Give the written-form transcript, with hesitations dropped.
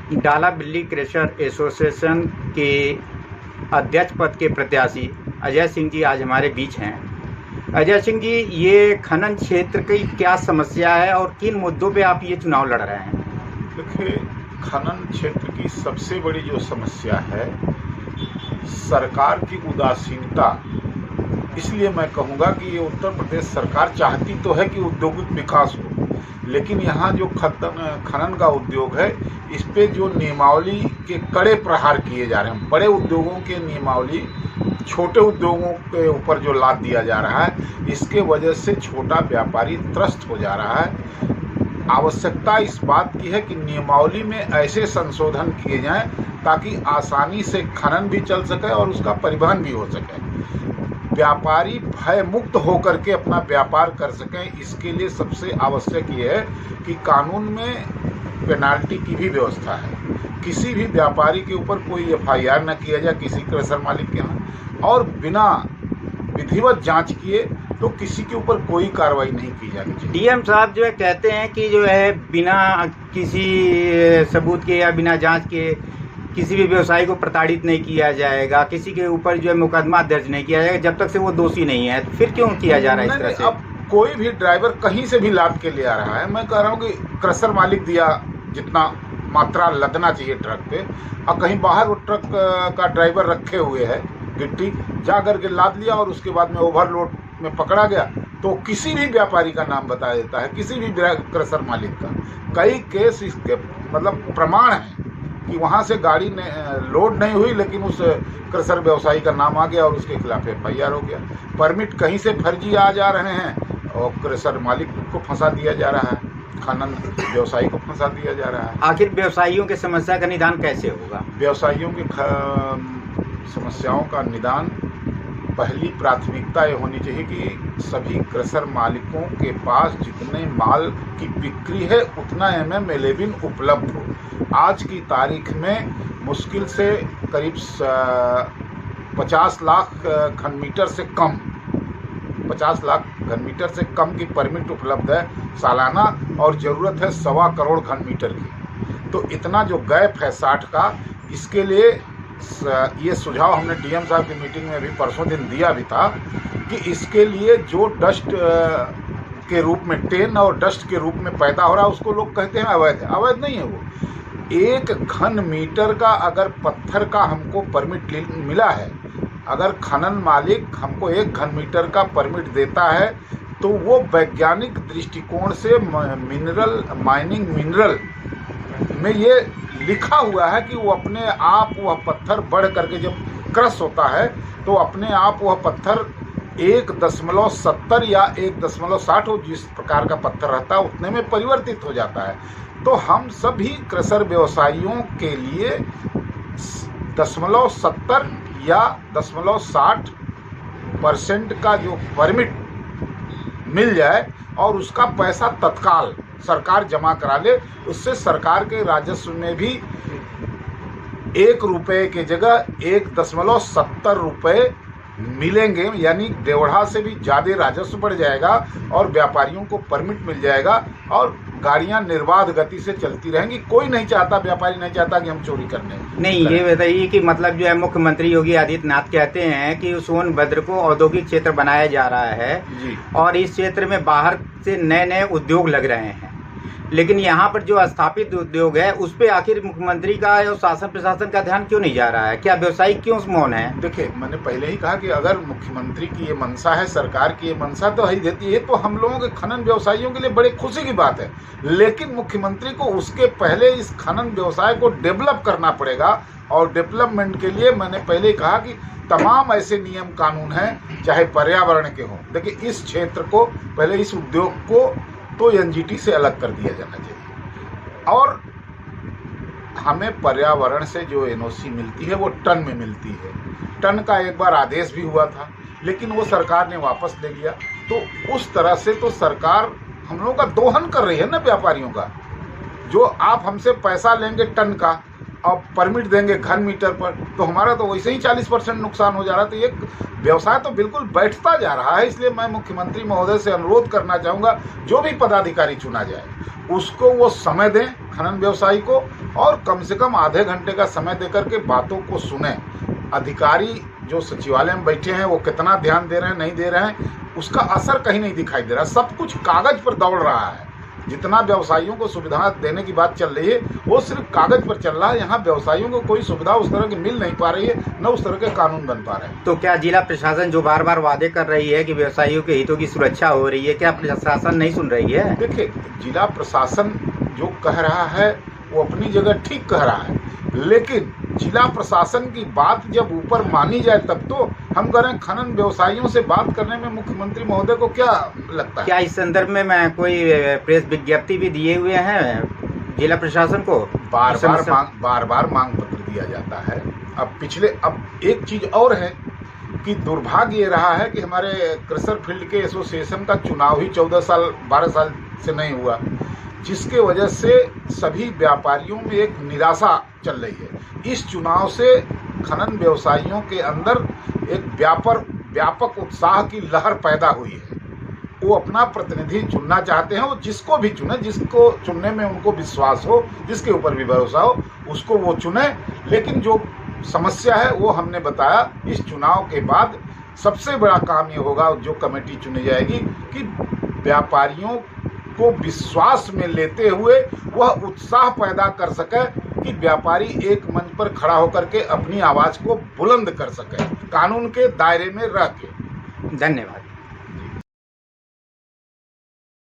डाला बिल्ली crusher association के अध्यक्ष पद के प्रत्याशी अजय सिंह जी आज हमारे बीच हैं। अजय सिंह जी, ये खनन क्षेत्र की क्या समस्या है और किन मुद्दों पे आप ये चुनाव लड़ रहे हैं? देखिए, खनन क्षेत्र की सबसे बड़ी जो समस्या है सरकार की उदासीनता। इसलिए मैं कहूँगा कि ये उत्तर प्रदेश सरकार चाहती तो है कि औद्योगिक विकास हो, लेकिन यहाँ जो खनन का उद्योग है इस पे जो नियमावली के कड़े प्रहार किए जा रहे हैं। बड़े उद्योगों के नियमावली छोटे उद्योगों के ऊपर जो लाद दिया जा रहा है, इसके वजह से छोटा व्यापारी त्रस्त हो जा रहा है। आवश्यकता इस बात की है कि नियमावली में ऐसे संशोधन किए जाएं ताकि आसानी से खनन भी चल सके और उसका परिवहन भी हो सके, व्यापारी भय मुक्त होकर के अपना व्यापार कर सकें। इसके लिए सबसे आवश्यक ये है कि कानून में पेनाल्टी की भी व्यवस्था है। किसी भी व्यापारी के ऊपर कोई एफआईआर न किया जाए किसी क्रशर मालिक के यहाँ, और बिना विधिवत जांच किए तो किसी के ऊपर कोई कार्रवाई नहीं की जानी चाहिए। डीएम साहब जो है कहते हैं कि जो है बिना किसी सबूत के या बिना जांच के किसी भी व्यवसायी को प्रताड़ित नहीं किया जाएगा, किसी के ऊपर जो है मुकदमा दर्ज नहीं किया जाएगा जब तक से वो दोषी नहीं है। फिर क्यों किया जा रहा है इस तरह से? अब कोई भी ड्राइवर कहीं से भी लाद के ले आ रहा है। मैं कह रहा हूँ कि क्रशर मालिक दिया जितना मात्रा लदना चाहिए ट्रक पे, और कहीं बाहर वो ट्रक का ड्राइवर रखे हुए है गिट्टी, जा करके लाद लिया और उसके बाद में ओवरलोड में पकड़ा गया तो किसी भी व्यापारी का नाम बता देता है, किसी भी क्रशर मालिक का। कई केस इसके मतलब प्रमाण हैं कि वहाँ से गाड़ी लोड नहीं हुई लेकिन उस क्रशर व्यवसायी का नाम आ गया और उसके खिलाफ एफआईआर हो गया। परमिट कहीं से फर्जी आ जा रहे हैं और क्रशर मालिक को फंसा दिया जा रहा है, खनन व्यवसायी को फंसा दिया जा रहा है। आखिर व्यवसायियों की समस्या का निदान कैसे होगा? व्यवसायियों की समस्याओं का निदान, पहली प्राथमिकता ये होनी चाहिए कि सभी क्रशर मालिकों के पास जितने माल की बिक्री है उतना MM11 उपलब्ध हो। आज की तारीख में मुश्किल से करीब 50 लाख घन मीटर से कम 50 लाख घन मीटर से कम की परमिट उपलब्ध है सालाना, और ज़रूरत है 1.25 करोड़ घन मीटर की। तो इतना जो गैप है 60 का, इसके लिए ये सुझाव हमने डीएम साहब की मीटिंग में भी परसों दिन दिया भी था कि इसके लिए जो डस्ट के रूप में टेन और डस्ट के रूप में पैदा हो रहा है उसको लोग कहते हैं अवैध है। अवैध नहीं है वो। 1 घन मीटर का अगर पत्थर का हमको परमिट मिला है, अगर खनन मालिक हमको 1 घन मीटर का परमिट देता है तो वो वैज्ञानिक दृष्टिकोण से माइनिंग मिनरल में ये लिखा हुआ है कि वो अपने आप वह पत्थर बढ़ करके जब क्रश होता है तो अपने आप वह पत्थर 1.70 या 1.60 हो, जिस प्रकार का पत्थर रहता है उतने में परिवर्तित हो जाता है। तो हम सभी क्रशर व्यवसायियों के लिए 0.70 या 0.60% का जो परमिट मिल जाए और उसका पैसा तत्काल सरकार जमा करा ले, उससे सरकार के राजस्व में भी 1 रुपये के जगह 1.70 रुपये मिलेंगे, यानी 1.5 से भी ज़्यादा राजस्व बढ़ जाएगा और व्यापारियों को परमिट मिल जाएगा और गाड़ियां निर्बाध गति से चलती रहेंगी। कोई नहीं चाहता, व्यापारी नहीं चाहता कि हम चोरी करने। नहीं, ये बताइए कि मतलब जो है मुख्यमंत्री योगी आदित्यनाथ कहते हैं कि सोनभद्र को औद्योगिक क्षेत्र बनाया जा रहा है जी, और इस क्षेत्र में बाहर से नए उद्योग लग रहे हैं, लेकिन यहाँ पर जो स्थापित उद्योग है उस पे आखिर मुख्यमंत्री का और शासन प्रशासन का ध्यान क्यों नहीं जा रहा है? क्या व्यवसायी क्यों मौन है? देखिए, मैंने पहले ही कहा कि अगर मुख्यमंत्री की ये मंशा है, सरकार की ये मंशा तो ही देती है, तो हम लोगों के खनन व्यवसायियों के लिए बड़े खुशी की बात है। लेकिन मुख्यमंत्री को उसके पहले इस खनन व्यवसाय को डेवलप करना पड़ेगा, और डेवलपमेंट के लिए मैंने पहले ही कहा कि तमाम ऐसे नियम कानून हैं चाहे पर्यावरण के हों। देखिए, इस क्षेत्र को पहले, इस उद्योग को तो एनजीटी से अलग कर दिया जाना चाहिए, और हमें पर्यावरण से जो एनओसी मिलती है वो टन में मिलती है। टन का एक बार आदेश भी हुआ था लेकिन वो सरकार ने वापस ले लिया। तो उस तरह से तो सरकार हम लोगों का दोहन कर रही है ना व्यापारियों का। जो आप हमसे पैसा लेंगे टन का और परमिट देंगे घन मीटर पर, तो हमारा तो वैसे ही 40% नुकसान हो जा रहा है। तो ये व्यवसाय तो बिल्कुल बैठता जा रहा है। इसलिए मैं मुख्यमंत्री महोदय से अनुरोध करना चाहूँगा, जो भी पदाधिकारी चुना जाए उसको वो समय दें खनन व्यवसायी को, और कम से कम आधे घंटे का समय देकर के बातों को सुने। अधिकारी जो सचिवालय में बैठे हैं वो कितना ध्यान दे रहे हैं नहीं दे रहे हैं, उसका असर कहीं नहीं दिखाई दे रहा। सब कुछ कागज पर दौड़ रहा है। जितना व्यवसायियों को सुविधा देने की बात चल रही है वो सिर्फ कागज पर चल रहा है। यहाँ व्यवसायियों को कोई सुविधा उस तरह की मिल नहीं पा रही है, न उस तरह के कानून बन पा रहे हैं। तो क्या जिला प्रशासन जो बार बार वादे कर रही है कि व्यवसायियों के हितों की सुरक्षा हो रही है, क्या प्रशासन नहीं सुन रही है? देखिए, जिला प्रशासन जो कह रहा है वो अपनी जगह ठीक कह रहा है, लेकिन जिला प्रशासन की बात जब ऊपर मानी जाए तब तो हम कह रहे हैं खनन व्यवसायियों से बात करने में मुख्यमंत्री महोदय को क्या लगता है? क्या इस संदर्भ में मैं कोई प्रेस विज्ञप्ति भी दिए हुए हैं जिला प्रशासन को? बार बार मांग पत्र दिया जाता है। अब एक चीज और है कि दुर्भाग्य ये रहा है कि हमारे क्रशर फील्ड के एसोसिएशन का चुनाव ही 12 साल से नहीं हुआ, जिसके वजह से सभी व्यापारियों में एक निराशा चल रही है। इस चुनाव से खनन व्यवसायियों के अंदर एक व्यापक उत्साह की लहर पैदा हुई है। वो अपना प्रतिनिधि चुनना चाहते हैं, वो जिसको भी चुने, जिसको चुनने में उनको विश्वास हो, जिसके ऊपर भी भरोसा हो, उसको वो चुने। लेकिन जो समस्या है वो हमने बताया, इस चुनाव के बाद सबसे बड़ा काम ये होगा, जो कमेटी चुनी जाएगी, कि व्यापारियों को विश्वास में लेते हुए वह उत्साह पैदा कर सके कि व्यापारी एक मंच पर खड़ा होकर के अपनी आवाज को बुलंद कर सके, कानून के दायरे में रह के। धन्यवाद।